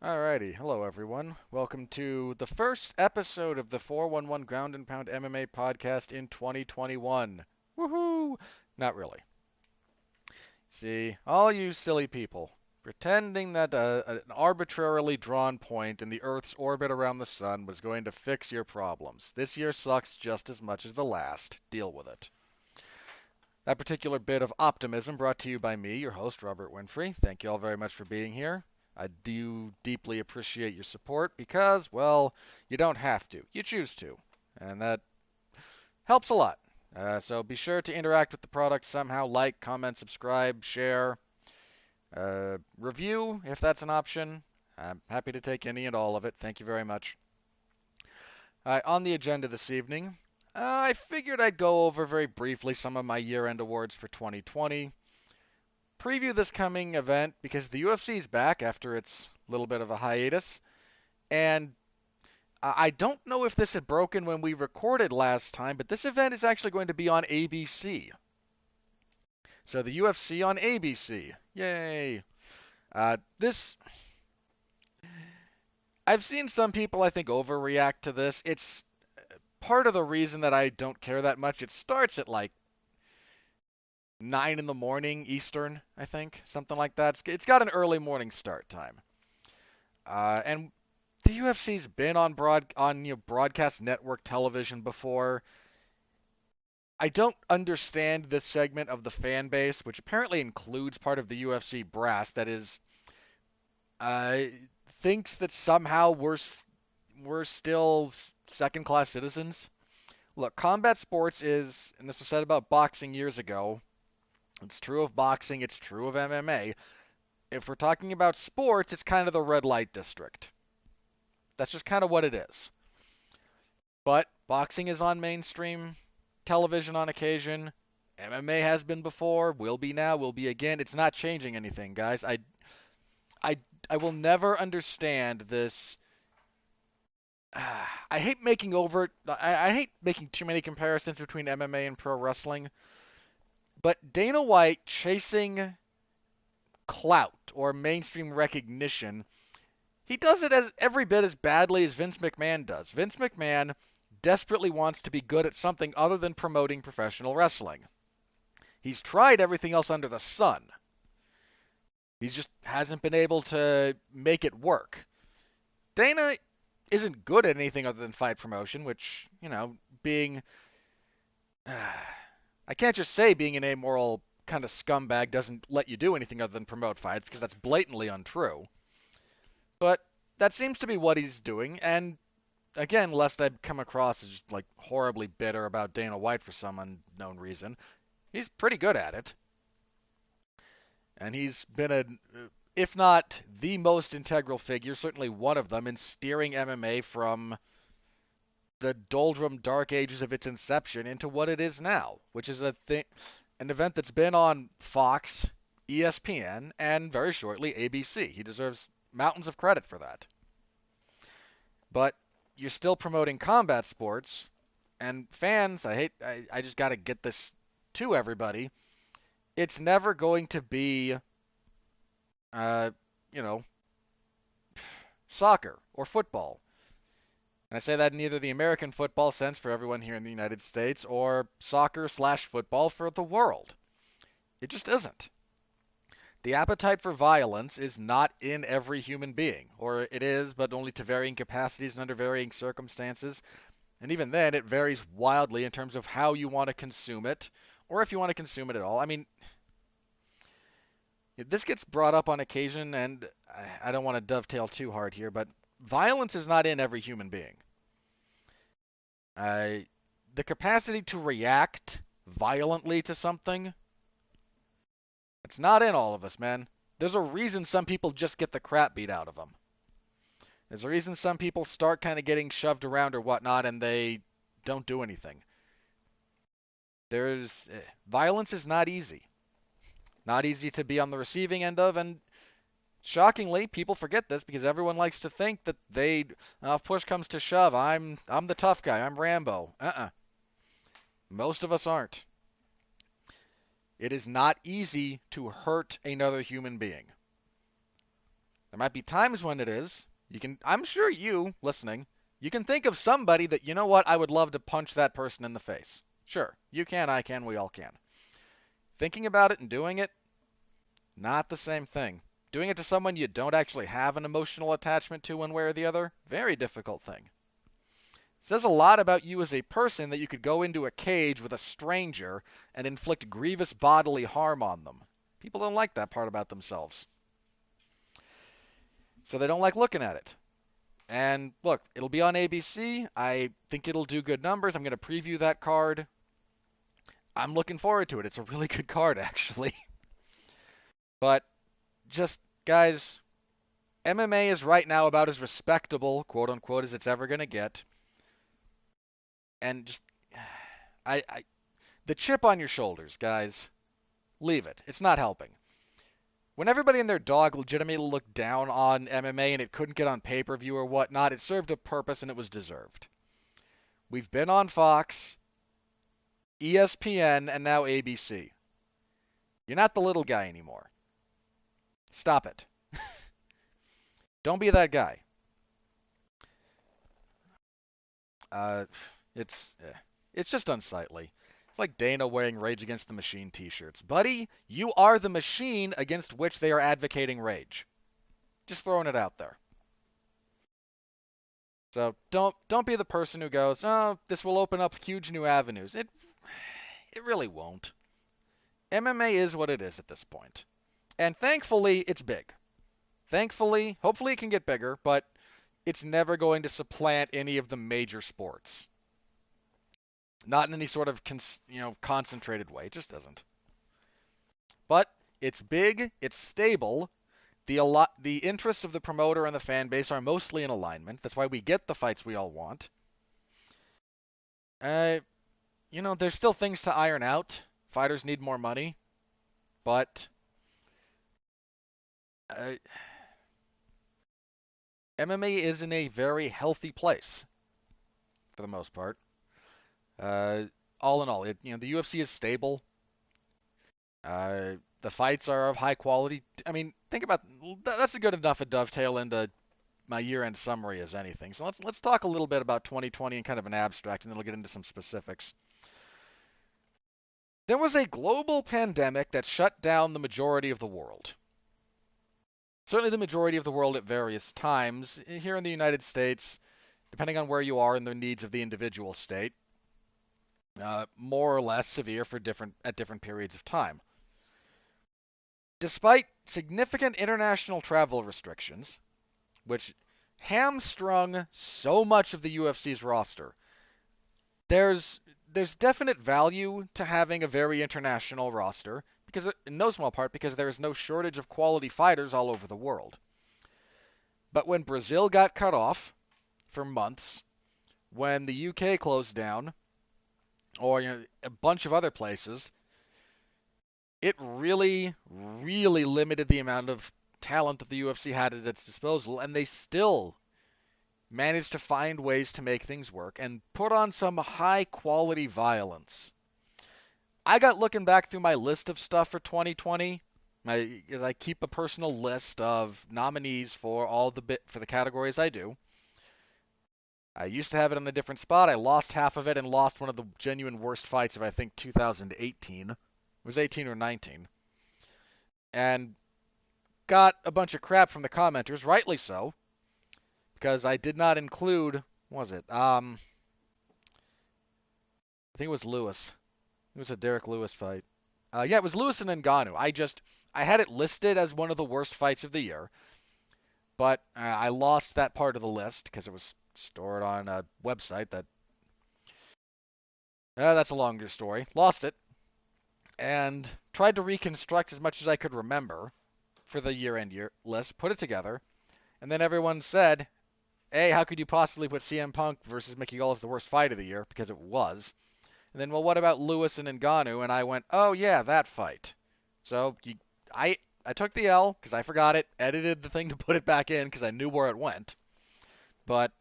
Alrighty, hello everyone. Welcome to the first episode of the 411 Ground and Pound MMA podcast in 2021. Woohoo! Not really. See, all you silly people pretending that an arbitrarily drawn point in the Earth's orbit around the sun was going to fix your problems. This year sucks just as much as the last. Deal with it. That particular bit of optimism brought to you by me, your host, Robert Winfrey. Thank you all very much for being here. I do deeply appreciate your support because, well, you don't have to. You choose to. And that helps a lot. So be sure to interact with the product somehow. Like, comment, subscribe, share, review if that's an option. I'm happy to take any and all of it. Thank you very much. On the agenda this evening, I figured I'd go over very briefly some of my year-end awards for 2020. Preview this coming event because the UFC is back after its little bit of a hiatus. And I don't know if this had broken when we recorded last time, but this event is actually going to be on ABC. So the UFC on ABC. Yay. This I've seen some people, I think, overreact to this. It's part of the reason that I don't care that much. It starts at like 9 in the morning Eastern, I think, something like that. It's got an early morning start time. And the UFC's been on broadcast network television before. I don't understand this segment of the fan base, which apparently includes part of the UFC brass, that is, uh, thinks that somehow we're still second-class citizens. Look, combat sports is, and this was said about boxing years ago. It's true of boxing. It's true of MMA. If we're talking about sports, it's kind of the red light district. That's just kind of what it is. But boxing is on mainstream television on occasion. MMA has been before, will be now, will be again. It's not changing anything, guys. I, I will never understand this. I hate making I hate making too many comparisons between MMA and pro wrestling. But Dana White chasing clout or mainstream recognition, he does it as every bit as badly as Vince McMahon does. Vince McMahon desperately wants to be good at something other than promoting professional wrestling. He's tried everything else under the sun. He just hasn't been able to make it work. Dana isn't good at anything other than fight promotion, which, being. I can't just say being an amoral kind of scumbag doesn't let you do anything other than promote fights, because that's blatantly untrue. But that seems to be what he's doing, and again, lest I come across as like horribly bitter about Dana White for some unknown reason, he's pretty good at it. And he's been if not the most integral figure, certainly one of them in steering MMA from the doldrum dark ages of its inception into what it is now, which is an event that's been on Fox, ESPN, and very shortly ABC. He deserves mountains of credit for that. But you're still promoting combat sports, and fans, I just got to get this to everybody. It's never going to be, uh, you know, soccer or football. And I say that in either the American football sense for everyone here in the United States or soccer/football for the world. It just isn't. The appetite for violence is not in every human being, or it is, but only to varying capacities and under varying circumstances. And even then, it varies wildly in terms of how you want to consume it, or if you want to consume it at all. I mean, this gets brought up on occasion, and I don't want to dovetail too hard here, but violence is not in every human being. Uh, the capacity to react violently to something, it's not in all of us, man. There's a reason some people just get the crap beat out of them. There's a reason some people start kind of getting shoved around or whatnot and they don't do anything. Violence is not easy. Not easy to be on the receiving end of, and shockingly, people forget this because everyone likes to think that if push comes to shove, I'm the tough guy, I'm Rambo. Most of us aren't. It is not easy to hurt another human being. No There might be times when it is. I'm sure you, listening, you can think of somebody that, you know what, I would love to punch that person in the face. Sure, you can, I can, we all can. Thinking about it and doing it, not the same thing. Doing it to someone you don't actually have an emotional attachment to one way or the other, very difficult thing. It says a lot about you as a person that you could go into a cage with a stranger and inflict grievous bodily harm on them. People don't like that part about themselves. So they don't like looking at it. And look, it'll be on ABC. I think it'll do good numbers. I'm going to preview that card. I'm looking forward to it. It's a really good card, actually. But just, guys, MMA is right now about as respectable, quote unquote, as it's ever going to get. And just, I, the chip on your shoulders, guys, leave it. It's not helping. When everybody and their dog legitimately looked down on MMA and it couldn't get on pay-per-view or whatnot, it served a purpose and it was deserved. We've been on Fox, ESPN, and now ABC. You're not the little guy anymore. Stop it. Don't be that guy. Uh, it's just unsightly. It's like Dana wearing Rage Against the Machine t-shirts. Buddy, you are the machine against which they are advocating rage. Just throwing it out there. So don't be the person who goes, "Oh, this will open up huge new avenues." It really won't. MMA is what it is at this point. And thankfully, it's big. Thankfully, hopefully it can get bigger, but it's never going to supplant any of the major sports. Not in any sort of concentrated way. It just doesn't. But it's big, it's stable. The interests of the promoter and the fan base are mostly in alignment. That's why we get the fights we all want. There's still things to iron out. Fighters need more money, but MMA is in a very healthy place for the most part. All in all, the UFC is stable. The fights are of high quality. I mean, think about that's a good enough a dovetail into my year-end summary as anything. So let's talk a little bit about 2020 in kind of an abstract, and then we'll get into some specifics. There was a global pandemic that shut down the majority of the world. Certainly the majority of the world at various times. Here in the United States, depending on where you are and the needs of the individual state, more or less severe at different periods of time. Despite significant international travel restrictions, which hamstrung so much of the UFC's roster, there's definite value to having a very international roster, because in no small part because there is no shortage of quality fighters all over the world. But when Brazil got cut off for months, when the UK closed down, or a bunch of other places, it really, really limited the amount of talent that the UFC had at its disposal, and they still managed to find ways to make things work and put on some high-quality violence. I got looking back through my list of stuff for 2020. I keep a personal list of nominees for for the categories I do. I used to have it on a different spot. I lost half of it and lost one of the genuine worst fights of, I think, 2018. It was 18 or 19. And got a bunch of crap from the commenters, rightly so, because I did not include, what was it? I think it was Lewis. It was a Derek Lewis fight. Yeah, it was Lewis and Ngannou. I had it listed as one of the worst fights of the year, but I lost that part of the list because it was stored on a website that's a longer story. Lost it, and tried to reconstruct as much as I could remember for the year-end list, put it together, and then everyone said, hey, how could you possibly put CM Punk versus Mickey Gall as the worst fight of the year? Because it was. And then, well, what about Lewis and Ngannou? And I went, oh, yeah, that fight. So I took the L because I forgot it, edited the thing to put it back in because I knew where it went. But,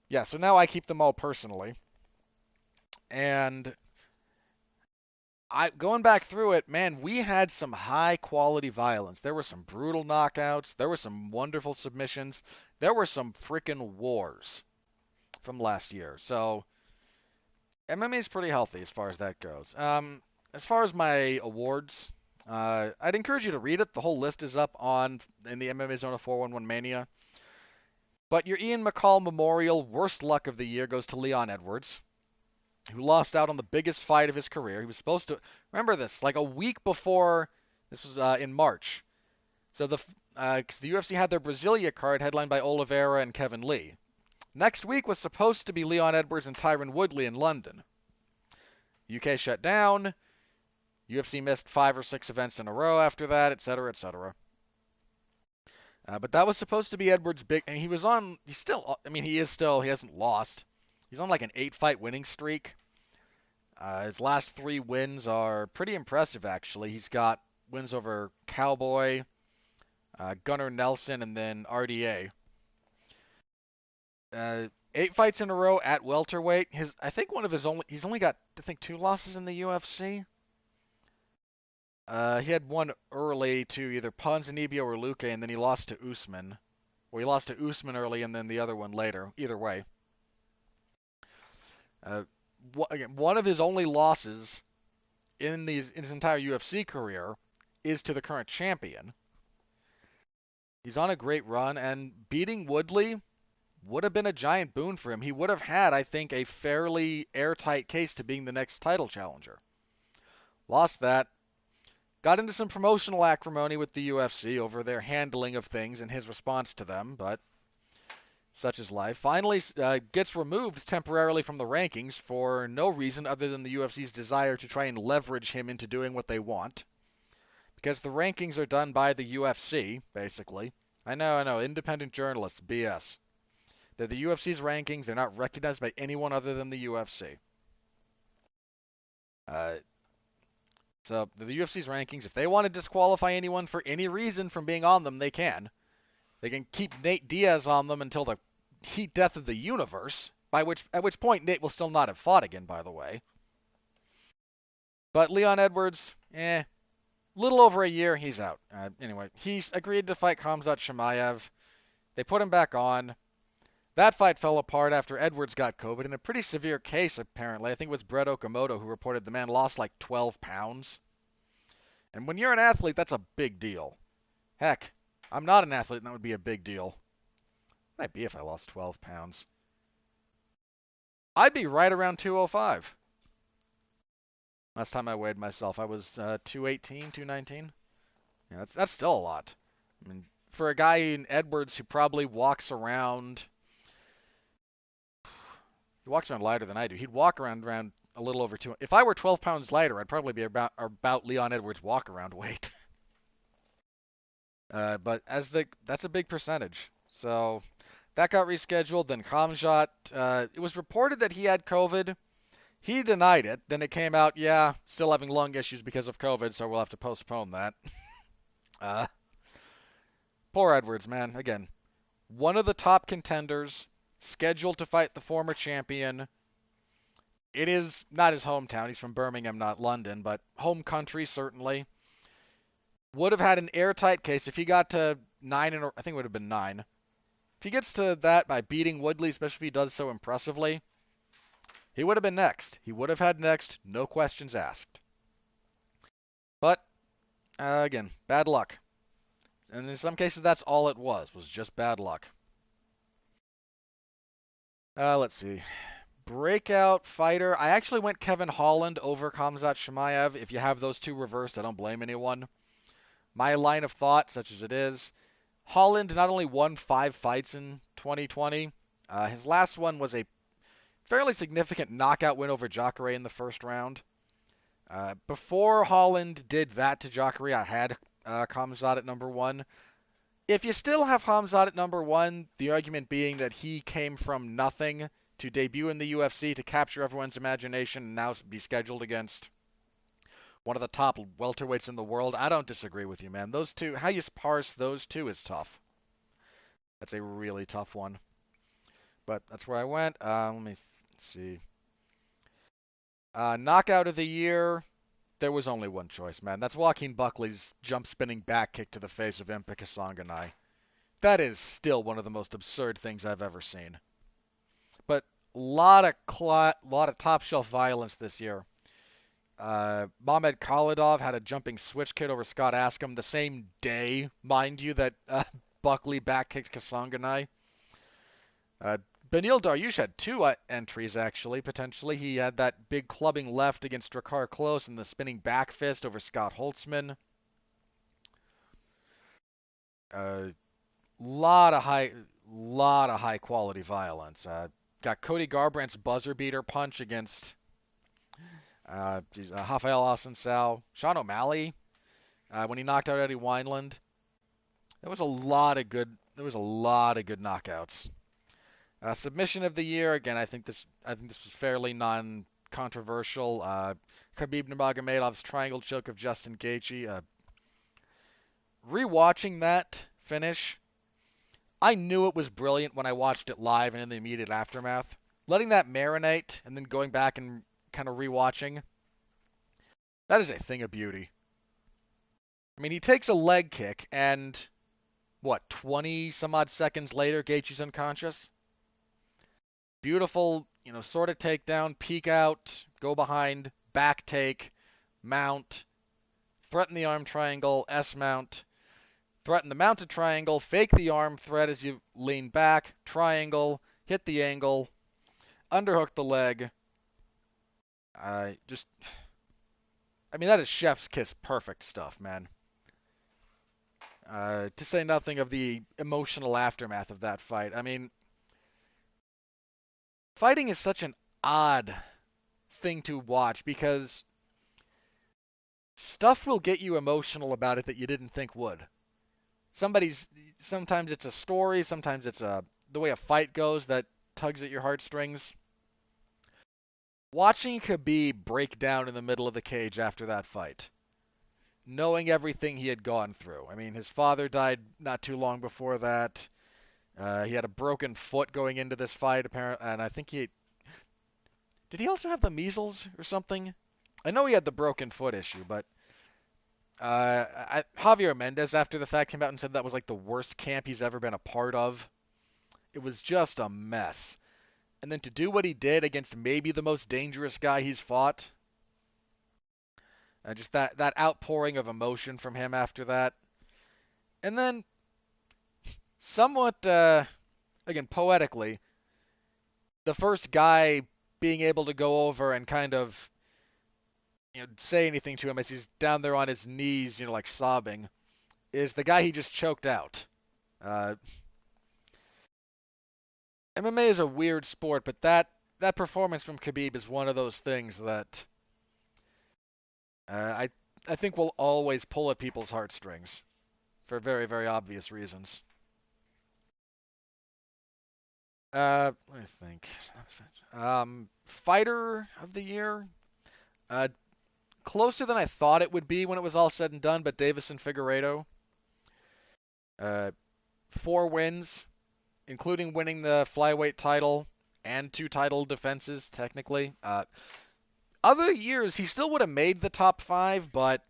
yeah, so now I keep them all personally. And Going back through it, man, we had some high quality violence. There were some brutal knockouts. There were some wonderful submissions. There were some freaking wars from last year. So MMA is pretty healthy as far as that goes. As far as my awards, I'd encourage you to read it. The whole list is up on in the MMA Zone of 411 Mania. But your Ian McCall Memorial Worst Luck of the Year goes to Leon Edwards, who lost out on the biggest fight of his career. He was supposed to remember this like a week before. This was in March. So because the UFC had their Brasilia card headlined by Oliveira and Kevin Lee. Next week was supposed to be Leon Edwards and Tyron Woodley in London. UK shut down. UFC missed 5 or 6 events in a row after that, etc., etc. But that was supposed to be Edwards' big, and he was on. He's still. I mean, he is still. He hasn't lost. He's on like an 8-fight winning streak. His last 3 wins are pretty impressive, actually. He's got wins over Cowboy, Gunnar Nelson, and then RDA. 8 fights in a row at welterweight. I think he's only got, I think, 2 losses in the UFC. He had one early to either Ponzinibbio or Luque, and then he lost to Usman. Or he lost to Usman early, and then the other one later. Either way. Again, one of his only losses in his entire UFC career is to the current champion. He's on a great run, and beating Woodley would have been a giant boon for him. He would have had, I think, a fairly airtight case to being the next title challenger. Lost that. Got into some promotional acrimony with the UFC over their handling of things and his response to them, but such is life. Finally gets removed temporarily from the rankings for no reason other than the UFC's desire to try and leverage him into doing what they want. Because the rankings are done by the UFC, basically. I know, independent journalists, BS. They're the UFC's rankings. They're not recognized by anyone other than the UFC. So the UFC's rankings, if they want to disqualify anyone for any reason from being on them, they can. They can keep Nate Diaz on them until the heat death of the universe, at which point Nate will still not have fought again, by the way. But Leon Edwards, little over a year, he's out. Anyway, he's agreed to fight Khamzat Chimaev. They put him back on. That fight fell apart after Edwards got COVID in a pretty severe case, apparently. I think it was Brett Okamoto who reported the man lost like 12 pounds. And when you're an athlete, that's a big deal. Heck, I'm not an athlete, and that would be a big deal. What would I be if I lost 12 pounds? I'd be right around 205. Last time I weighed myself, I was 218, 219. Yeah, that's still a lot. I mean, for a guy in Edwards who probably walks around... He walks around lighter than I do. He'd walk around a little over 200. If I were 12 pounds lighter, I'd probably be about Leon Edwards' walk-around weight. But that's a big percentage. So that got rescheduled. Then Khamzat, it was reported that he had COVID. He denied it. Then it came out, yeah, still having lung issues because of COVID, so we'll have to postpone that. Poor Edwards, man. Again, one of the top contenders, scheduled to fight the former champion. It is not his hometown. He's from Birmingham, not London, but home country, certainly. Would have had an airtight case if he got to 9, I think it would have been 9. If he gets to that by beating Woodley, especially if he does so impressively, he would have been next. He would have had next, no questions asked. But, again, bad luck. And in some cases, that's all it was just bad luck. Let's see. Breakout fighter. I actually went Kevin Holland over Khamzat Chimaev. If you have those two reversed, I don't blame anyone. My line of thought, such as it is, Holland not only won 5 fights in 2020, his last one was a fairly significant knockout win over Jacare in the first round. Before Holland did that to Jacare, I had Khamzat at number 1. If you still have Khamzat at number 1, the argument being that he came from nothing to debut in the UFC to capture everyone's imagination and now be scheduled against one of the top welterweights in the world, I don't disagree with you, man. Those two, how you parse those two is tough. That's a really tough one. But that's where I went. Let me see. Knockout of the year. There was only one choice, man. That's Joaquin Buckley's jump spinning back kick to the face of Impa Kasanganay. That is still one of the most absurd things I've ever seen. But lot of top shelf violence this year. Mamed Khalidov had a jumping switch kick over Scott Askham the same day, mind you, that Buckley back kicked Kasanganay. Beneil Dariush had two entries, actually, potentially. He had that big clubbing left against Drakkar Klose and the spinning back fist over Scott Holtzman. Lot of high quality violence. Got Cody Garbrandt's buzzer beater punch against Rafael Assunção. Sean O'Malley when he knocked out Eddie Wineland. There was a lot of good knockouts. Submission of the year, again, I think this was fairly non-controversial. Khabib Nurmagomedov's triangle choke of Justin Gaethje. Rewatching that finish, I knew it was brilliant when I watched it live and in the immediate aftermath. Letting that marinate and then going back and kind of rewatching, that is a thing of beauty. I mean, he takes a leg kick and, 20 some odd seconds later, Gaethje's unconscious? Beautiful, sort of takedown, peek out, go behind, back take, mount, threaten the arm triangle, S-mount, threaten the mounted triangle, fake the arm threat as you lean back, triangle, hit the angle, underhook the leg. That is chef's kiss perfect stuff, man. To say nothing of the emotional aftermath of that fight. I mean, fighting is such an odd thing to watch because stuff will get you emotional about it that you didn't think would. Sometimes it's a story, sometimes it's the way a fight goes that tugs at your heartstrings. Watching Khabib break down in the middle of the cage after that fight, knowing everything he had gone through. I mean, his father died not too long before that. He had a broken foot going into this fight, apparently, and I think did he also have the measles or something? I know he had the broken foot issue, but Javier Mendez after the fact came out and said that was like the worst camp he's ever been a part of. It was just a mess. And then to do what he did against maybe the most dangerous guy he's fought, just that outpouring of emotion from him after that. And then, somewhat, again, poetically, the first guy being able to go over and kind of, say anything to him as he's down there on his knees, like sobbing, is the guy he just choked out. MMA is a weird sport, but that performance from Khabib is one of those things that I think will always pull at people's heartstrings for very, very obvious reasons. Let me think. Fighter of the year? Closer than I thought it would be when it was all said and done, but Davison Figueiredo. 4 wins, including winning the flyweight title and 2 title defenses, technically. Other years, he still would have made the top 5, but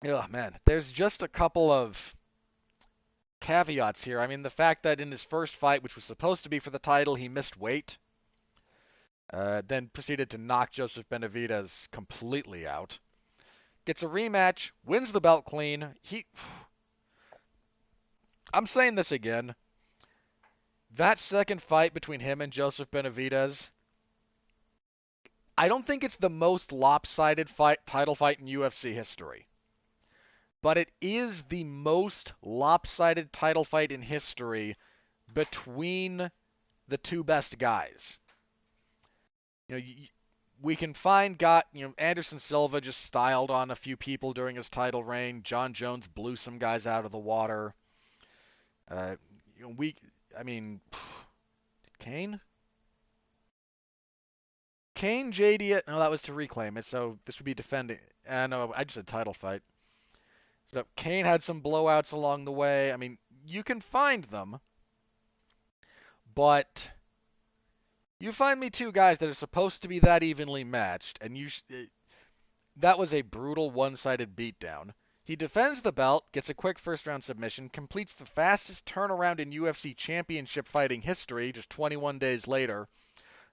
oh man, there's just a couple of caveats here. I mean, the fact that in his first fight, which was supposed to be for the title, he missed weight, then proceeded to knock Joseph Benavidez completely out. Gets a rematch, wins the belt clean. I'm saying this again. That second fight between him and Joseph Benavidez, I don't think it's the most lopsided title fight in UFC history. But it is the most lopsided title fight in history between the two best guys. We can find Anderson Silva just styled on a few people during his title reign. John Jones blew some guys out of the water. Kane? Kane, JD, no, that was to reclaim it, so this would be defending. No, I just said title fight. So Kane had some blowouts along the way. I mean, you can find them, but you find me 2 guys that are supposed to be that evenly matched, and That was a brutal one-sided beatdown. He defends the belt, gets a quick first-round submission, completes the fastest turnaround in UFC championship fighting history just 21 days later,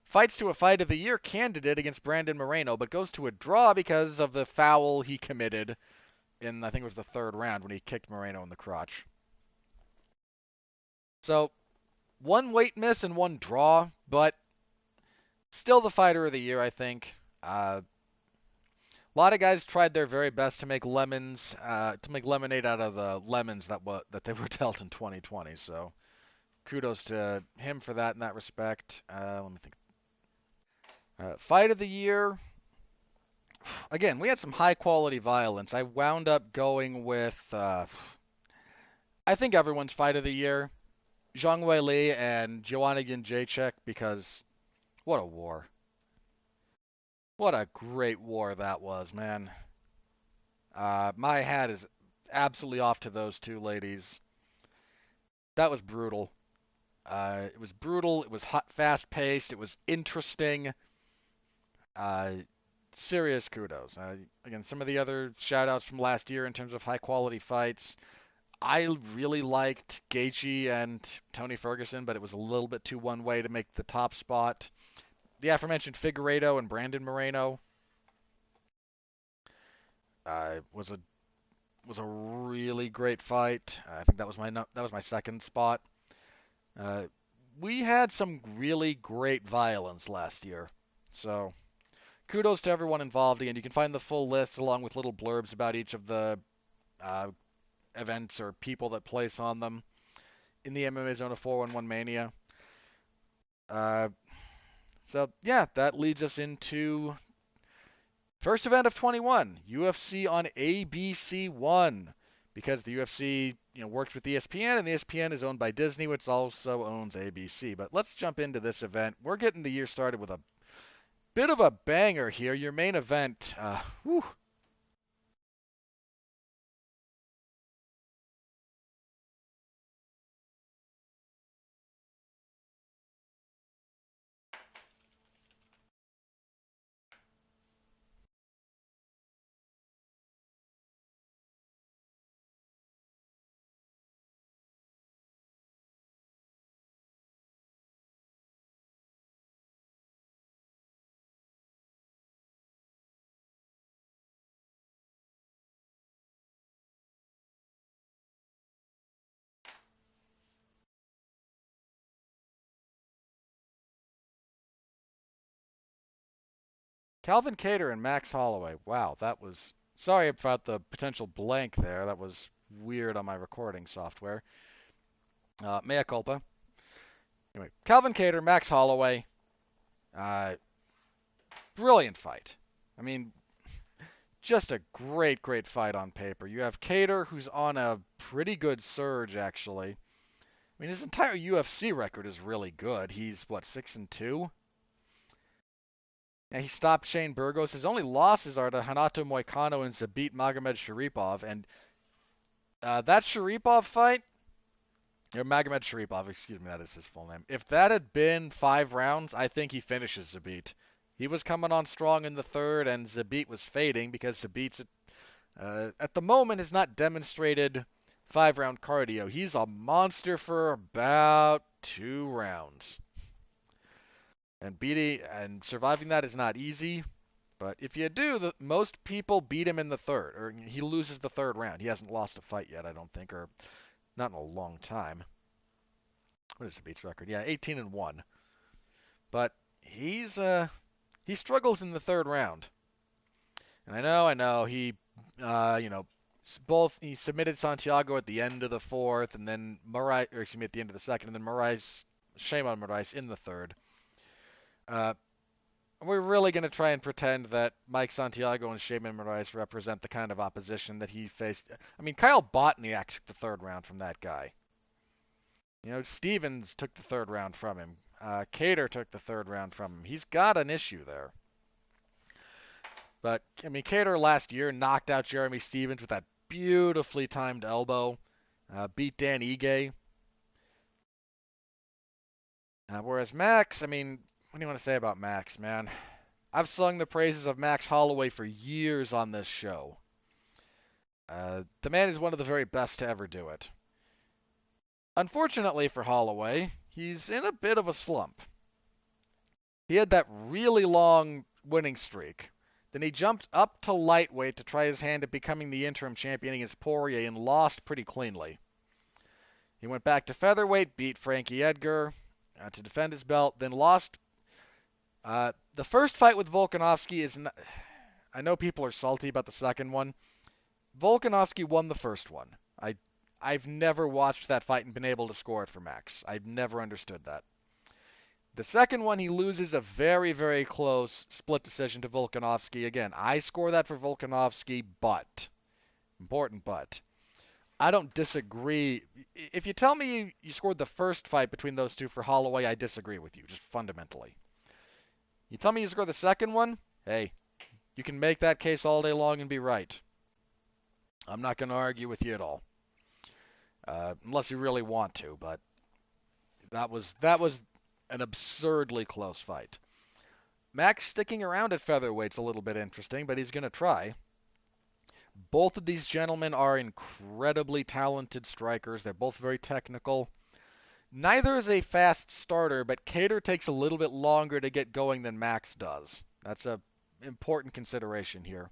fights to a Fight of the Year candidate against Brandon Moreno, but goes to a draw because of the foul he committed in, I think it was the third round when he kicked Moreno in the crotch. So, one weight miss and one draw, but still the fighter of the year, I think. A lot of guys tried their very best to make lemonade out of the lemons that they were dealt in 2020. So kudos to him for that in that respect. Let me think. Fight of the year. Again, we had some high quality violence. I wound up going with I think everyone's fight of the year, Zhang Wei Li and Joanna Jędrzejczyk, because what a war. What a great war that was, man. My hat is absolutely off to those two ladies. That was brutal. It was brutal. It was hot, fast-paced. It was interesting. Uh, Serious kudos. Again, some of the other shout-outs from last year in terms of high-quality fights. I really liked Gaethje and Tony Ferguson, but it was a little bit too one-way to make the top spot. The aforementioned Figueiredo and Brandon Moreno was a really great fight. I think that was my second spot. Uh, we had some really great violence last year, so kudos to everyone involved. Again, you can find the full list along with little blurbs about each of the uh, events or people that place on them in the MMA Zone of 411 Mania. Uh, so yeah, that leads us into first event of 21, UFC on ABC 1, because the UFC, works with ESPN, and the ESPN is owned by Disney, which also owns ABC. But let's jump into this event. We're getting the year started with a bit of a banger here. Your main event, whew. Calvin Kattar and Max Holloway. Wow, that was. Sorry about the potential blank there. That was weird on my recording software. Mea culpa. Anyway, Calvin Kattar, Max Holloway. Uh, Brilliant fight. I mean, just a great, great fight on paper. You have Kattar, who's on a pretty good surge, actually. I mean, his entire UFC record is really good. He's what, 6-2? Yeah, he stopped Shane Burgos. His only losses are to Hanato Moicano and Zabit Magomed Sharipov. And that Sharipov fight, or Magomed Sharipov, excuse me, that is his full name. If that had been 5 rounds, I think he finishes Zabit. He was coming on strong in the third, and Zabit was fading because Zabit's at the moment has not demonstrated 5-round cardio. He's a monster for about 2 rounds. And surviving that is not easy. But if you do, most people beat him in the third, or he loses the third round. He hasn't lost a fight yet, I don't think, or not in a long time. What is the Beats record? Yeah, 18-1. But he struggles in the third round. And I know, he, he submitted Santiago at the end of the fourth, and then at the end of the second, and then shame on Moraes in the third. We're really going to try and pretend that Mike Santiago and Shayman Moraes represent the kind of opposition that he faced. I mean, Kyle Botniak took the third round from that guy. Stevens took the third round from him. Kattar took the third round from him. He's got an issue there. But, I mean, Kattar last year knocked out Jeremy Stevens with that beautifully timed elbow. Beat Dan Ige. Whereas Max, I mean, what do you want to say about Max, man? I've sung the praises of Max Holloway for years on this show. The man is one of the very best to ever do it. Unfortunately for Holloway, he's in a bit of a slump. He had that really long winning streak. Then he jumped up to lightweight to try his hand at becoming the interim champion against Poirier and lost pretty cleanly. He went back to featherweight, beat Frankie Edgar to defend his belt, then lost. The first fight with Volkanovski is... I know people are salty about the second one. Volkanovski won the first one. I've never watched that fight and been able to score it for Max. I've never understood that. The second one, he loses a very, very close split decision to Volkanovski. Again, I score that for Volkanovski, but, important but, I don't disagree. If you tell me you scored the first fight between those two for Holloway, I disagree with you, just fundamentally. You tell me you scored the second one, hey, you can make that case all day long and be right. I'm not going to argue with you at all. Unless you really want to, but that was an absurdly close fight. Max sticking around at featherweight's a little bit interesting, but he's going to try. Both of these gentlemen are incredibly talented strikers. They're both very technical. Neither is a fast starter, but Kattar takes a little bit longer to get going than Max does. That's an important consideration here.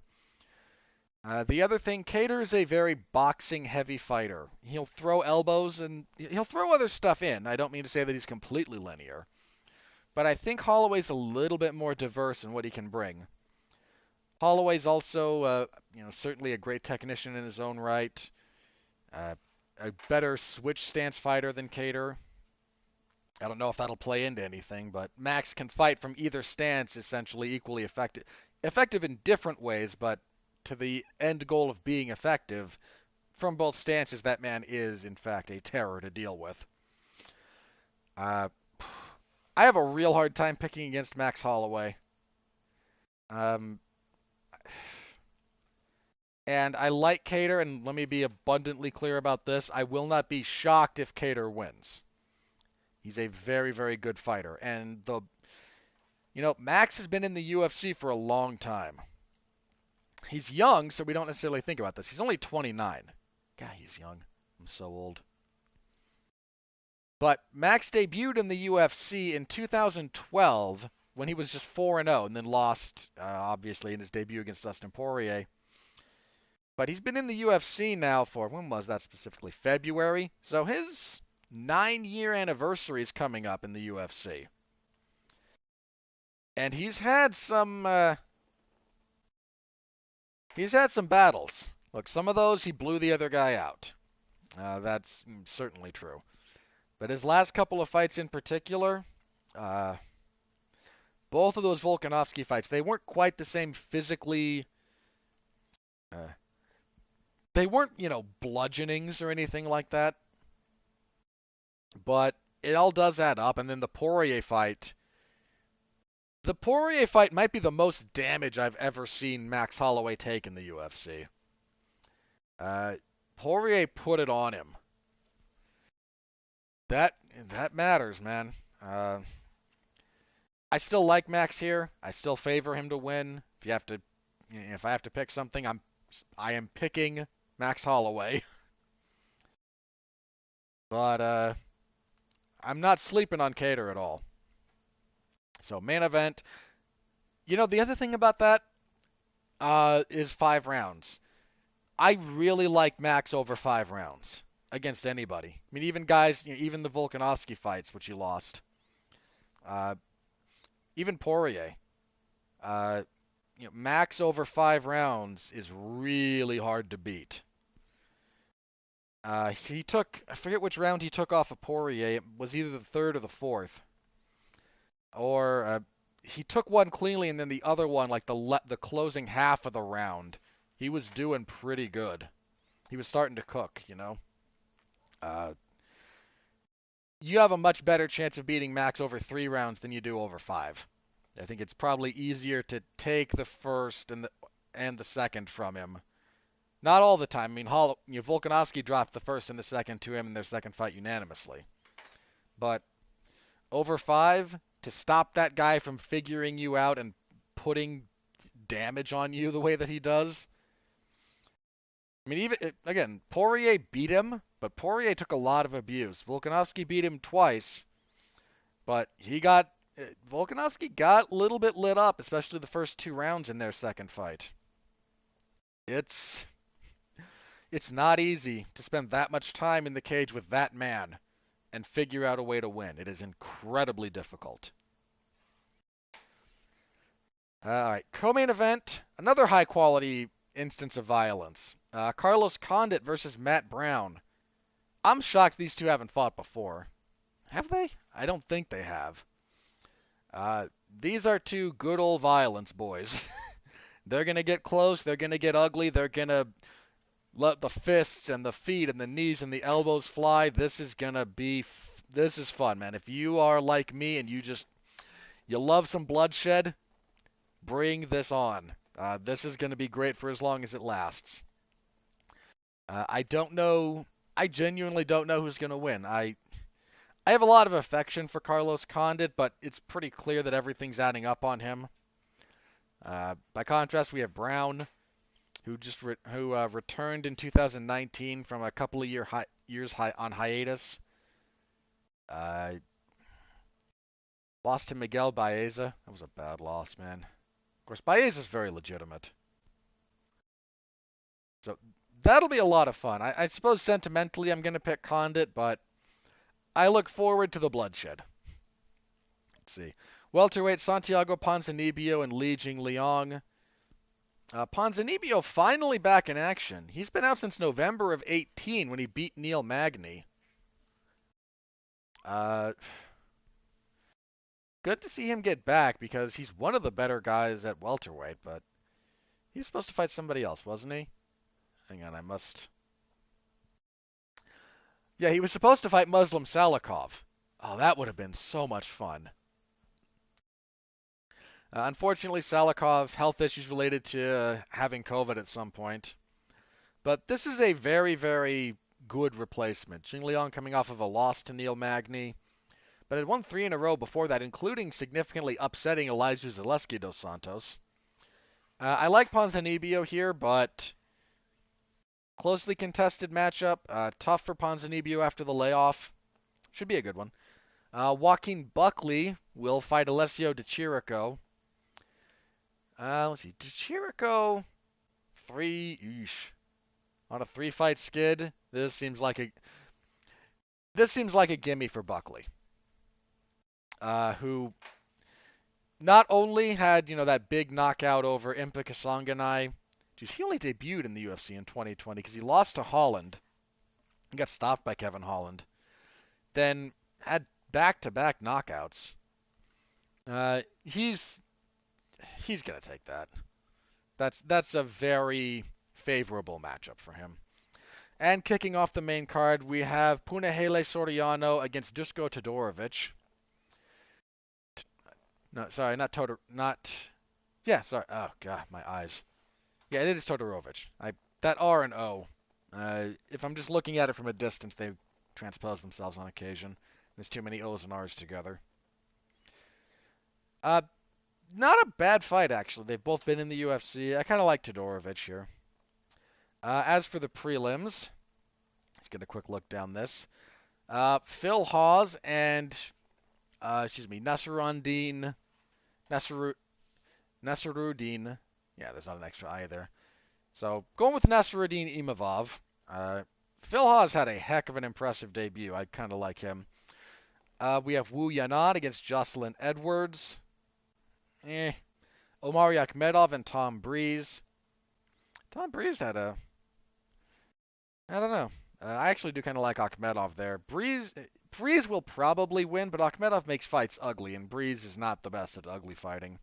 The other thing, Kattar is a very boxing-heavy fighter. He'll throw elbows and he'll throw other stuff in. I don't mean to say that he's completely linear. But I think Holloway's a little bit more diverse in what he can bring. Holloway's also, certainly a great technician in his own right. A better switch stance fighter than Kattar. I don't know if that'll play into anything, but Max can fight from either stance essentially equally effective. Effective in different ways, but to the end goal of being effective, from both stances, that man is, in fact, a terror to deal with. I have a real hard time picking against Max Holloway. And I like Kattar, and let me be abundantly clear about this. I will not be shocked if Kattar wins. He's a very, very good fighter. And Max has been in the UFC for a long time. He's young, so we don't necessarily think about this. He's only 29. God, he's young. I'm so old. But Max debuted in the UFC in 2012 when he was just 4-0 and then lost, obviously, in his debut against Dustin Poirier. But he's been in the UFC now for, when was that specifically? February? So his 9-year anniversary is coming up in the UFC. And he's had some battles. Look, some of those he blew the other guy out. That's certainly true. But his last couple of fights in particular, both of those Volkanovski fights, they weren't quite the same physically. They weren't, bludgeonings or anything like that. But it all does add up. And then the Poirier fight. The Poirier fight might be the most damage I've ever seen Max Holloway take in the UFC. Poirier put it on him. That matters, man. I still like Max here. I still favor him to win. If I have to pick something, I am picking Max Holloway. But I'm not sleeping on Kattar at all. So main event. The other thing about that is 5 rounds. I really like Max over 5 rounds against anybody. I mean, even guys, even the Volkanovski fights, which he lost. Even Poirier. Max over 5 rounds is really hard to beat. I forget which round he took off of Poirier. It was either the 3rd or the 4th. Or he took one cleanly, and then the other one, like the closing half of the round, he was doing pretty good. He was starting to cook, You have a much better chance of beating Max over 3 rounds than you do over 5. I think it's probably easier to take the first and the second from him. Not all the time. I mean, Volkanovski dropped the first and the second to him in their second fight unanimously. But over 5, to stop that guy from figuring you out and putting damage on you the way that he does. I mean, again, Poirier beat him, but Poirier took a lot of abuse. Volkanovski beat him twice, but Volkanovski got a little bit lit up, especially the first 2 rounds in their second fight. It's not easy to spend that much time in the cage with that man and figure out a way to win. It is incredibly difficult. All right, co-main event, another high-quality instance of violence. Carlos Condit versus Matt Brown. I'm shocked these two haven't fought before. Have they? I don't think they have. These are two good old violence boys. They're going to get close. They're going to get ugly. They're going to let the fists and the feet and the knees and the elbows fly. This is fun, man. If you are like me and you love some bloodshed, bring this on. This is going to be great for as long as it lasts. I don't know. I genuinely don't know who's going to win. I have a lot of affection for Carlos Condit, but it's pretty clear that everything's adding up on him. By contrast, we have Brown, who returned in 2019 from a couple of years on hiatus. Lost to Miguel Baeza. That was a bad loss, man. Of course, Baeza's very legitimate. So that'll be a lot of fun. I suppose sentimentally I'm going to pick Condit, but I look forward to the bloodshed. Let's see. Welterweight, Santiago Ponzinibbio and Li Jingliang. Ponzinibbio finally back in action. He's been out since November of 18 when he beat Neil Magny. Good to see him get back because he's one of the better guys at welterweight, but he was supposed to fight somebody else, wasn't he? Hang on, Yeah, he was supposed to fight Muslim Salikov. Oh, that would have been so much fun. Unfortunately, Salikov, health issues related to having COVID at some point. But this is a very, very good replacement. Jingliang coming off of a loss to Neil Magny, but had won 3 in a row before that, including significantly upsetting Elijah Zaleski dos Santos. I like Ponzinibbio here, but closely contested matchup. Tough for Ponzinibbio after the layoff. Should be a good one. Joaquin Buckley will fight Alessio Di Chirico. Let's see. Di Chirico, on a 3-fight skid. This seems like a gimme for Buckley. Who not only had, that big knockout over Impa Kasanganay. Dude, he only debuted in the UFC in 2020 because he lost to Holland. He got stopped by Kevin Holland. Then had back-to-back knockouts. He's gonna take that. That's a very favorable matchup for him. And kicking off the main card, we have Punahele Soriano against Dusko Todorovic. No, sorry, not Todor. Not. Yeah, sorry. Oh god, my eyes. Yeah, it is Todorovic. That R and O. If I'm just looking at it from a distance, they transpose themselves on occasion. There's too many O's and R's together. Not a bad fight, actually. They've both been in the UFC. I kind of like Todorovic here. As for the prelims, let's get a quick look down this. Phil Hawes and, Nasruddin. Yeah, there's not an extra I there. So, going with Nasruddin Imavov. Phil Hawes had a heck of an impressive debut. I kind of like him. We have Wu Yanat against Jocelyn Edwards. Omari Akhmedov and Tom Breeze. Tom Breeze had I don't know. I actually do kind of like Akhmedov there. Breeze will probably win, but Akhmedov makes fights ugly, and Breeze is not the best at ugly fighting.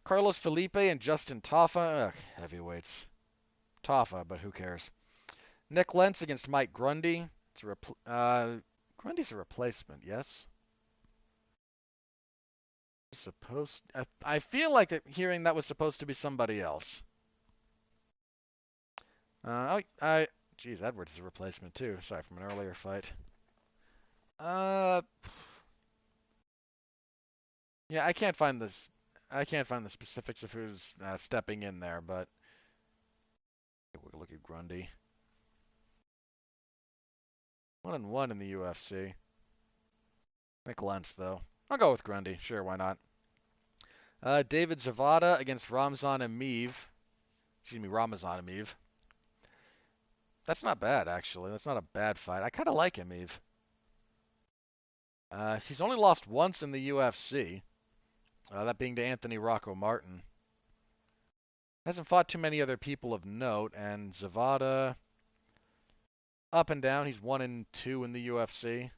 Carlos Felipe and Justin Tafa. Ugh, heavyweights. Tafa, but who cares? Nick Lentz against Mike Grundy. Grundy's a replacement, yes? I feel like hearing that was supposed to be somebody else. Geez, Edwards is a replacement too. Sorry, from an earlier fight. Yeah, I can't find this. I can't find the specifics of who's stepping in there, but we'll look at Grundy. 1-1 in the UFC. Make Lentz though. I'll go with Grundy. Sure, why not? David Zavada against Ramzan Emeev. Excuse me, Ramazan Emeev. That's not bad, actually. That's not a bad fight. I kind of like Emeev. He's only lost once in the UFC. That being to Anthony Rocco Martin. Hasn't fought too many other people of note, and Zavada, up and down, he's 1-2 in the UFC.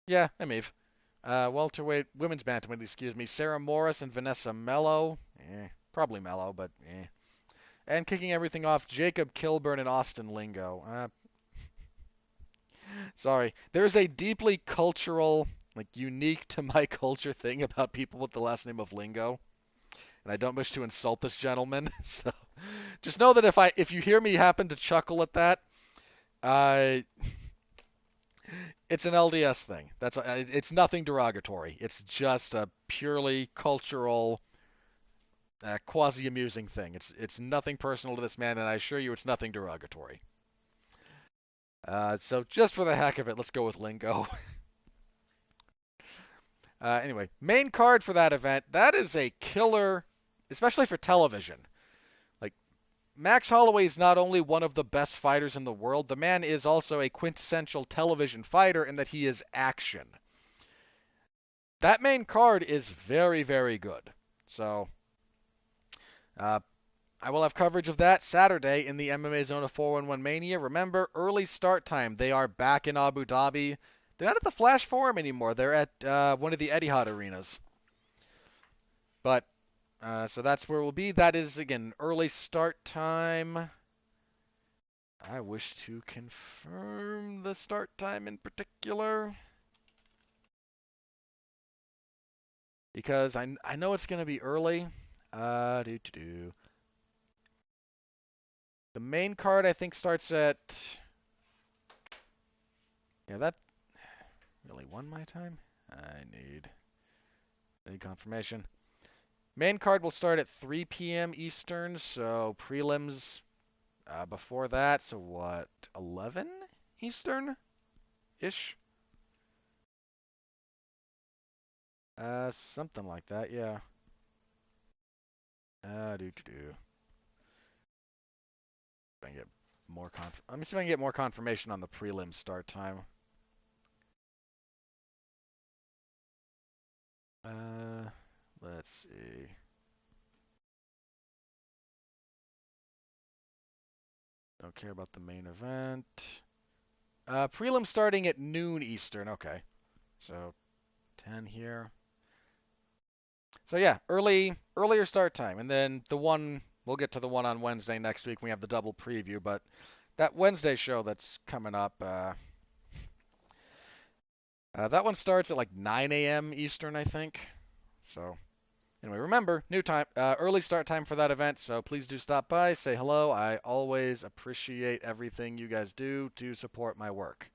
Yeah, Emeev. Welterweight, women's bantamweight, excuse me, Sarah Morris and Vanessa Mello. Probably Mello, but eh. And kicking everything off, Jacob Kilburn and Austin Lingo. Sorry. There's a deeply cultural, like unique to my culture thing about people with the last name of Lingo. And I don't wish to insult this gentleman. So just know that if you hear me happen to chuckle at that, it's an LDS thing. It's nothing derogatory. It's just a purely cultural, quasi-amusing thing. It's nothing personal to this man, and I assure you, it's nothing derogatory. So just for the heck of it, let's go with Lingo. Anyway, main card for that event. That is a killer, especially for television. Like, Max Holloway is not only one of the best fighters in the world, the man is also a quintessential television fighter in that he is action. That main card is very, very good. So, I will have coverage of that Saturday in the MMA Zone of 411 Mania. Remember, early start time. They are back in Abu Dhabi. They're not at the Flash Forum anymore. They're at one of the Etihad arenas. But, so that's where we'll be. That is, again, early start time. I wish to confirm the start time in particular. Because I know it's going to be early. The main card, I think, starts at... Yeah, that really won my time? I need confirmation. Main card will start at 3 p.m. Eastern, so prelims before that. So what, 11 Eastern-ish? Something like that, yeah. Let me see if I can get more confirmation on the prelim start time. Let's see. Don't care about the main event. Prelim starting at noon Eastern. Okay. So 10 here. So yeah, earlier start time. And then we'll get to the one on Wednesday next week when we have the double preview, but that Wednesday show that's coming up, that one starts at like 9 a.m. Eastern, I think. So anyway, remember, new time, early start time for that event, so please do stop by, say hello. I always appreciate everything you guys do to support my work.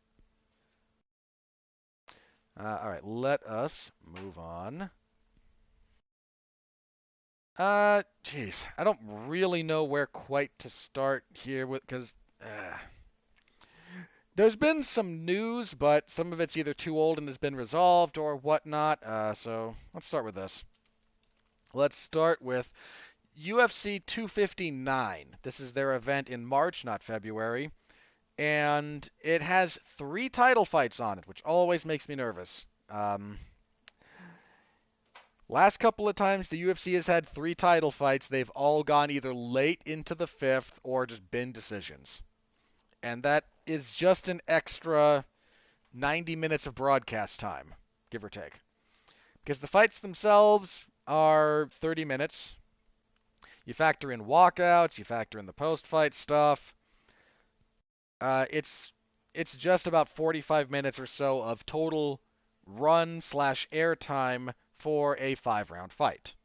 All right, let us move on. Jeez, I don't really know where quite to start here because there's been some news, but some of it's either too old and has been resolved or whatnot. So let's start with this. Let's start with UFC 259. This is their event in March, not February. And it has 3 title fights on it, which always makes me nervous. Last couple of times the UFC has had 3 title fights, they've all gone either late into the 5th or just been decisions. And that is just an extra 90 minutes of broadcast time, give or take. Because the fights themselves are 30 minutes. You factor in walkouts, you factor in the post-fight stuff. It's just about 45 minutes or so of total run/air time for a 5-round fight.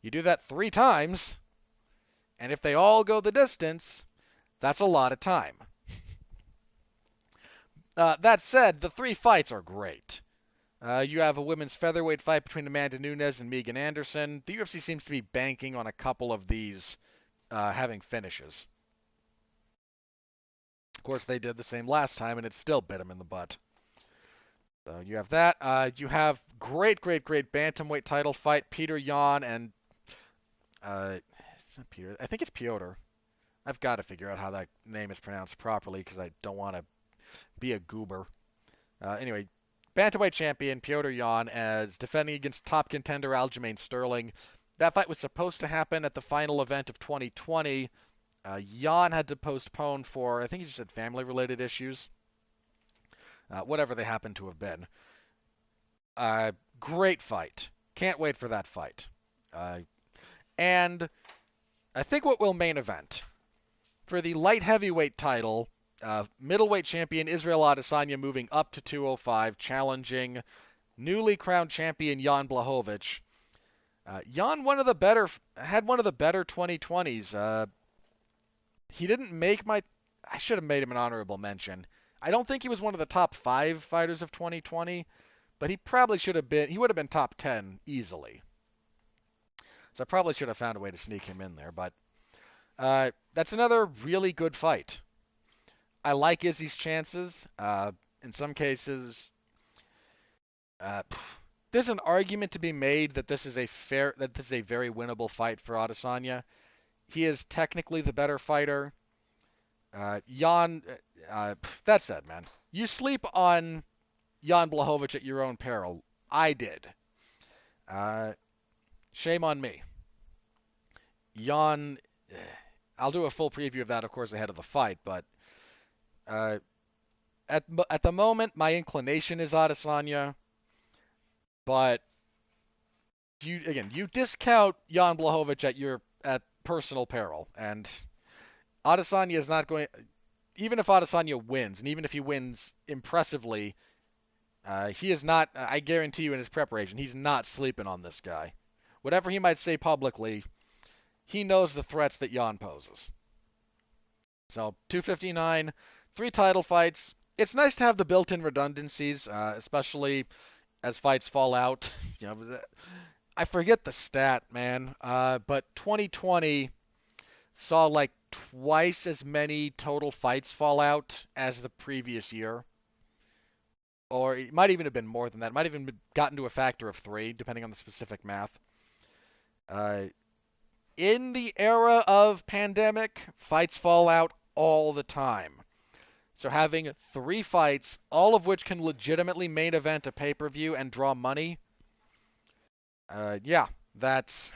You do that 3 times, and if they all go the distance, that's a lot of time. That said, the 3 fights are great. You have a women's featherweight fight between Amanda Nunes and Megan Anderson. The UFC seems to be banking on a couple of these having finishes. Of course, they did the same last time, and it still bit them in the butt. So you have that. You have great bantamweight title fight. Peter Yan and it's not Peter. I think it's Piotr. I've got to figure out how that name is pronounced properly because I don't want to be a goober. Anyway, bantamweight champion Piotr Yan as defending against top contender Aljamain Sterling. That fight was supposed to happen at the final event of 2020. Yan had to postpone for, I think he just had family-related issues. Whatever they happen to have been. Great fight. Can't wait for that fight. And I think what will main event for the light heavyweight title, middleweight champion Israel Adesanya moving up to 205, challenging newly crowned champion Jan Blachowicz. Jan had one of the better 2020s. He didn't make my. I should have made him an honorable mention. I don't think he was one of the top 5 fighters of 2020, but he probably should have been. He would have been top 10 easily. So I probably should have found a way to sneak him in there, but that's another really good fight. I like Izzy's chances. In some cases, there's an argument to be made that this is a very winnable fight for Adesanya. He is technically the better fighter. Jan, that said, man, you sleep on Jan Blachowicz at your own peril. I did. Shame on me. Jan, I'll do a full preview of that, of course, ahead of the fight, but at the moment, my inclination is Adesanya, but you discount Jan Blachowicz at personal peril, and Adesanya is not going. Even if Adesanya wins, and even if he wins impressively, he is not. I guarantee you, in his preparation, he's not sleeping on this guy. Whatever he might say publicly, he knows the threats that Jan poses. So 259, 3 title fights. It's nice to have the built-in redundancies, especially as fights fall out. I forget the stat, man, but 2020 saw like twice as many total fights fall out as the previous year. Or it might even have been more than that. It might have even gotten to a factor of 3, depending on the specific math. In the era of pandemic, fights fall out all the time. So having 3 fights, all of which can legitimately main event a pay-per-view and draw money, yeah, that's...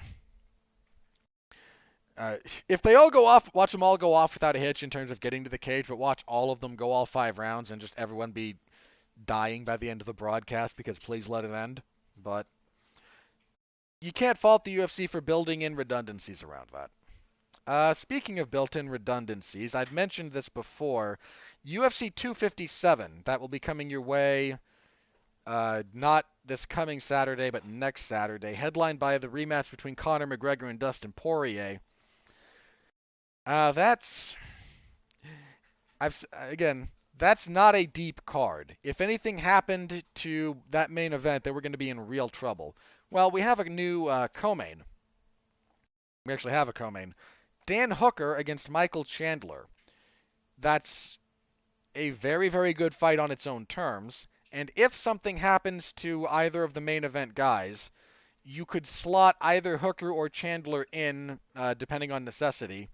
if they all go off, watch them all go off without a hitch in terms of getting to the cage, but watch all of them go all 5 rounds and just everyone be dying by the end of the broadcast because please let it end. But you can't fault the UFC for building in redundancies around that. Speaking of built-in redundancies, I'd mentioned this before. UFC 257, that will be coming your way not this coming Saturday, but next Saturday, headlined by the rematch between Conor McGregor and Dustin Poirier. That's not a deep card. If anything happened to that main event, then we're going to be in real trouble. Well, we have a new co-main. We actually have a co-main. Dan Hooker against Michael Chandler. That's a very, very good fight on its own terms. And if something happens to either of the main event guys, you could slot either Hooker or Chandler in, depending on necessity,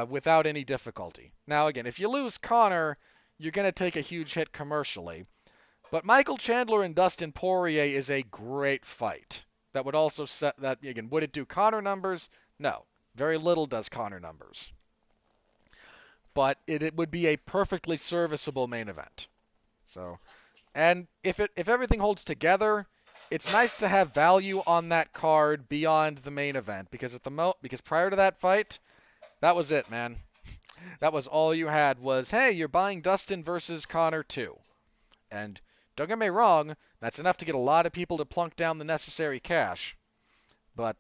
without any difficulty. Now, again, if you lose Conor, you're going to take a huge hit commercially. But Michael Chandler and Dustin Poirier is a great fight. That would also set that, again, would it do Conor numbers? No. Very little does Conor numbers. But it would be a perfectly serviceable main event. So, and if everything holds together, it's nice to have value on that card beyond the main event because because prior to that fight, that was it, man. That was all you had was, hey, you're buying Dustin versus Conor 2. And don't get me wrong, that's enough to get a lot of people to plunk down the necessary cash. But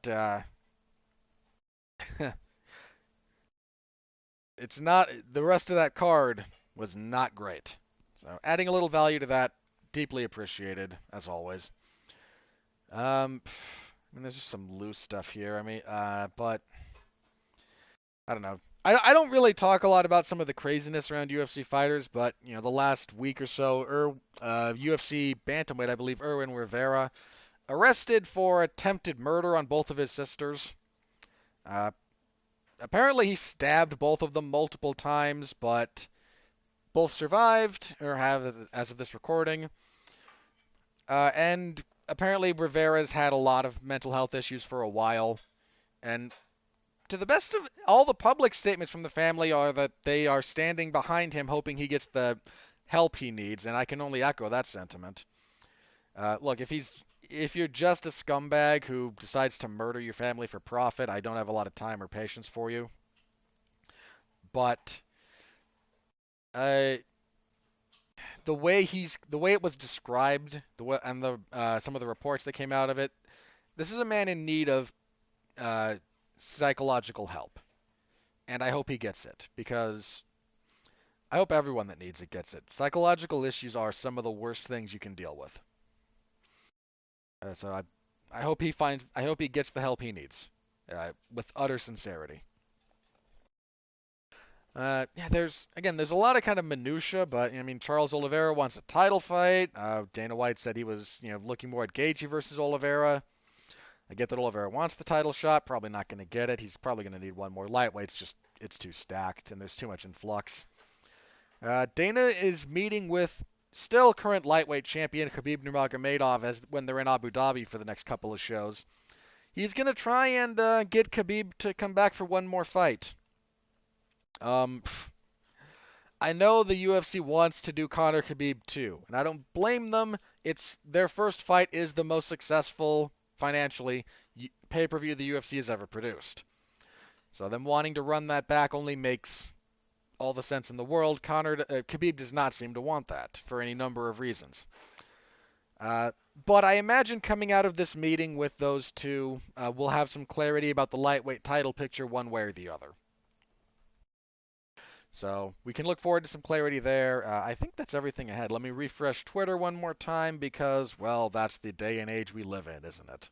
it's not, the rest of that card was not great. So adding a little value to that, deeply appreciated, as always. I mean, there's just some loose stuff here. I mean, but I don't know. I don't really talk a lot about some of the craziness around UFC fighters, but the last week or so, UFC bantamweight, I believe, Erwin Rivera, arrested for attempted murder on both of his sisters. Uh, Apparently, he stabbed both of them multiple times, but both survived, or have as of this recording. And apparently, Rivera's had a lot of mental health issues for a while, and to the best of all the public statements from the family are that they are standing behind him, hoping he gets the help he needs, and I can only echo that sentiment. Look, if you're just a scumbag who decides to murder your family for profit, I don't have a lot of time or patience for you. But uh, the way it was described, and the some of the reports that came out of it, this is a man in need of uh, psychological help, and I hope he gets it because I hope everyone that needs it gets it. Psychological issues are some of the worst things you can deal with. I hope he gets the help he needs, with utter sincerity. Yeah, there's a lot of kind of minutia, but I mean, Charles Oliveira wants a title fight. Dana White said he was, looking more at Gaethje versus Oliveira. I get that Oliveira wants the title shot, probably not going to get it. He's probably going to need one more lightweight. It's too stacked, and there's too much in flux. Dana is meeting with still current lightweight champion Khabib Nurmagomedov when they're in Abu Dhabi for the next couple of shows. He's going to try and get Khabib to come back for one more fight. Um, I know the UFC wants to do Conor Khabib too, and I don't blame them. It's their first fight is the most successful financially pay-per-view the UFC has ever produced. So them wanting to run that back only makes all the sense in the world. Khabib does not seem to want that for any number of reasons. But I imagine coming out of this meeting with those two, we'll have some clarity about the lightweight title picture one way or the other. So we can look forward to some clarity there. I think that's everything ahead. Let me refresh Twitter one more time because, well, that's the day and age we live in, isn't it?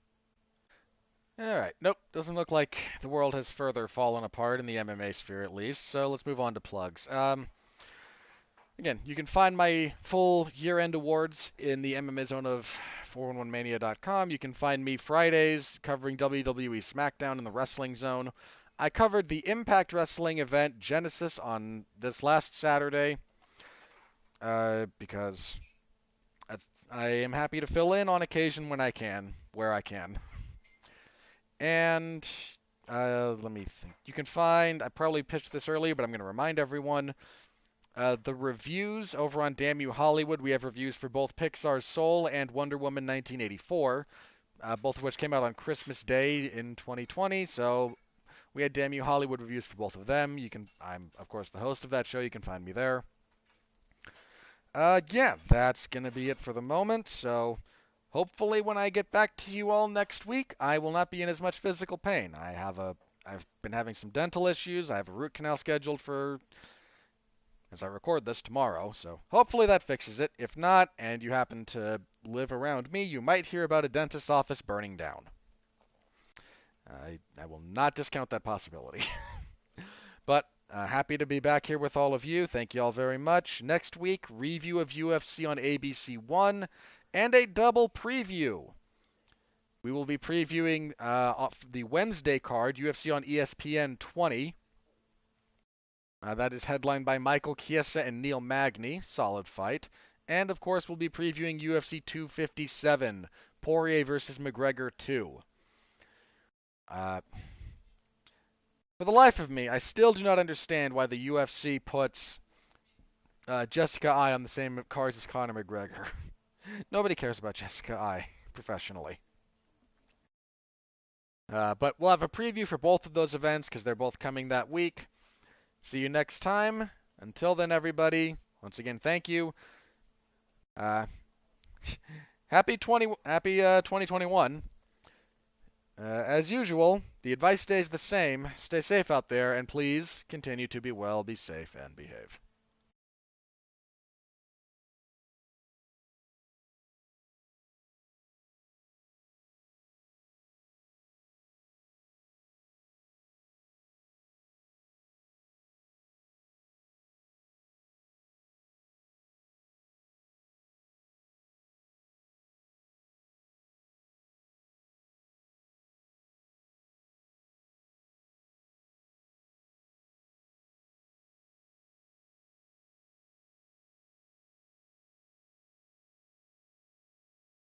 Alright, nope, doesn't look like the world has further fallen apart in the MMA sphere at least, so let's move on to plugs. Again, you can find my full year-end awards in the MMA zone of 411mania.com. You can find me Fridays covering WWE SmackDown in the Wrestling Zone. I covered the Impact Wrestling event Genesis on this last Saturday because I am happy to fill in on occasion when I can, where I can. And let me think. You can find, I probably pitched this earlier, but I'm going to remind everyone, the reviews over on Damn You Hollywood. We have reviews for both Pixar's Soul and Wonder Woman 1984, both of which came out on Christmas Day in 2020, so we had Damn You Hollywood reviews for both of them. I'm, of course, the host of that show. You can find me there. Yeah, that's going to be it for the moment. So hopefully when I get back to you all next week, I will not be in as much physical pain. I've been having some dental issues. I have a root canal scheduled for, as I record this, tomorrow. So hopefully that fixes it. If not, and you happen to live around me, you might hear about a dentist's office burning down. I will not discount that possibility. But happy to be back here with all of you. Thank you all very much. Next week, review of UFC on ABC 1 and a double preview. We will be previewing the Wednesday card, UFC on ESPN 20. That is headlined by Michael Chiesa and Neil Magny. Solid fight. And, of course, we'll be previewing UFC 257, Poirier versus McGregor 2. For the life of me, I still do not understand why the UFC puts Jessica Eye on the same cards as Conor McGregor. Nobody cares about Jessica Eye professionally. But we'll have a preview for both of those events because they're both coming that week. See you next time. Until then, everybody, once again, thank you. Happy 2021. As usual, the advice stays the same. Stay safe out there, and please continue to be well, be safe, and behave.